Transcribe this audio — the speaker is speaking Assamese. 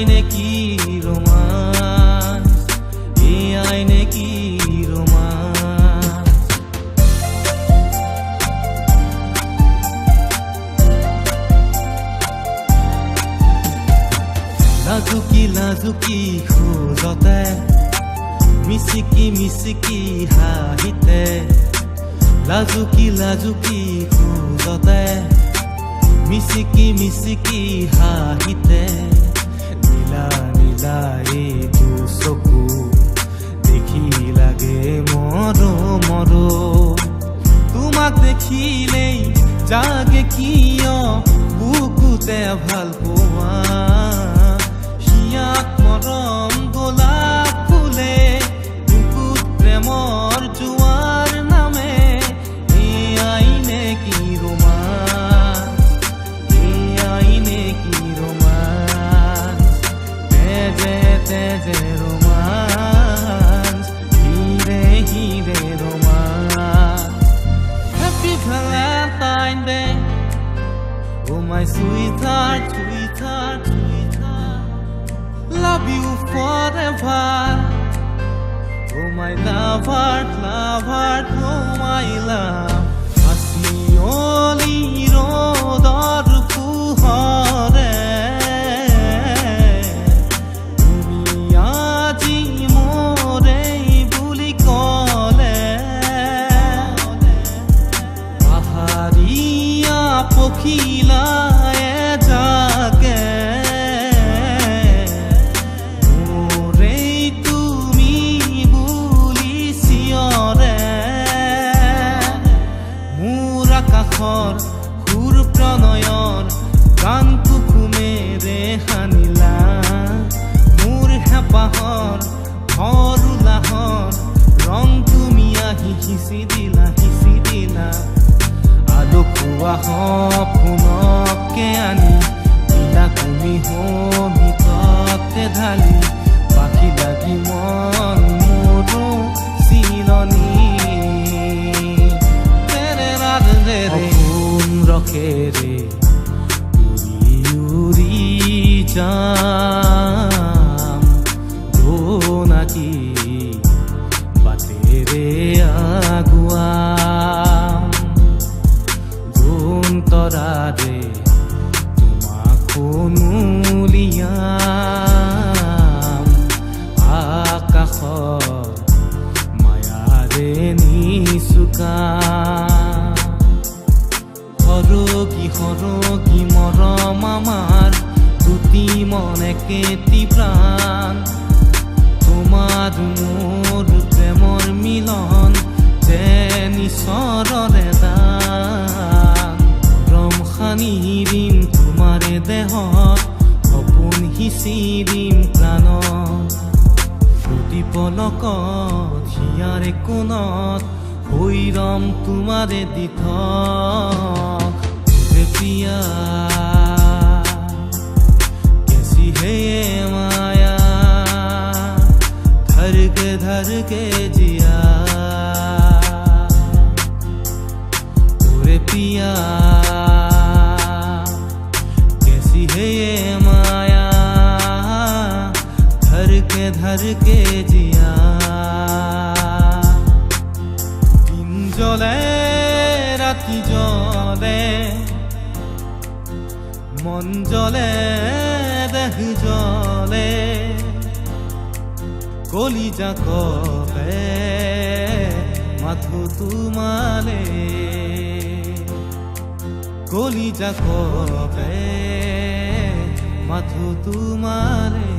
নেকি ৰোমাঞ্চ, এয়াই নেকি ৰোমাঞ্চ। লাজুকি লাজুকি খোজতে, মিচিকি মিচিকি হাঁহিতে, লাজুকি লাজুকি খোজতে, মিচিকি মিচিকি হাঁহিতে, নীলা নীলা এইটো চকু দেখি লাগে মৰো মৰো। তোমাক দেখিলেই জাগে কিয় বুকুতে ভাল পোৱা, হিয়াত মৰম গোলাপ ফুলে, বুকুত প্ৰেমৰ জোৱাৰ নামে, এয়াই নেকি ৰোমাঞ্চ, এয়াই নেকি ৰোমাঞ্চ। তেজে তেজে ৰোমাঞ্চ, হিৰে হিৰে ৰোমাঞ্চ। Happy Valentine Day, oh my sweetheart, sweetheart, sweetheart. Love you forever, oh my lover, lover, oh my love. Asmioli rodor puhore, tumi aji more buli kole, pahariya pokhila e jage, সুৰ প্ৰণয়ৰ গান কুকুমেৰে সানিলা, মোৰ হেঁপাহৰ ঘৰ উলাহৰ ৰং তুমি আহি সিঁচি দিলা, সিঁচি দিলা। আলসুৱা সপোনকে আনি দিলা তুমি সমিততে ঢালি, পাখি লাগি মন মোৰো চিলনি। ৰখেৰে উৰি উৰি যাম, জোনাকী বাটেৰে আগুৱাম, জোন তৰাৰে তোমাক নুলিয়াম, আকাশৰ মায়াৰে নিচুকাম। সৰগী সৰগী মৰম আমাৰ, দুটি মন একেটি প্ৰাণ, তোমাৰ মোৰ প্ৰেমৰ মিলন যেন ঈশ্বৰৰে দান। ৰম সানি দিম তোমাৰে দেহত, সপোন সিঁচি দিম প্ৰাণত, প্ৰতি পলকত হিয়াৰে কোণত হৈ ৰম তোমাৰে দিঠক। पिया कैसी है ये माया, धर के जिया, ओरे पिया कैसी है ये माया, धर के जिया। दिन জ্বলে ৰাতি জ্বলে, মন জ্বলে দেহ জ্বলে, কলিজা কপে মাথো তোমালে, কলিজা কপে মাথো তোমালে।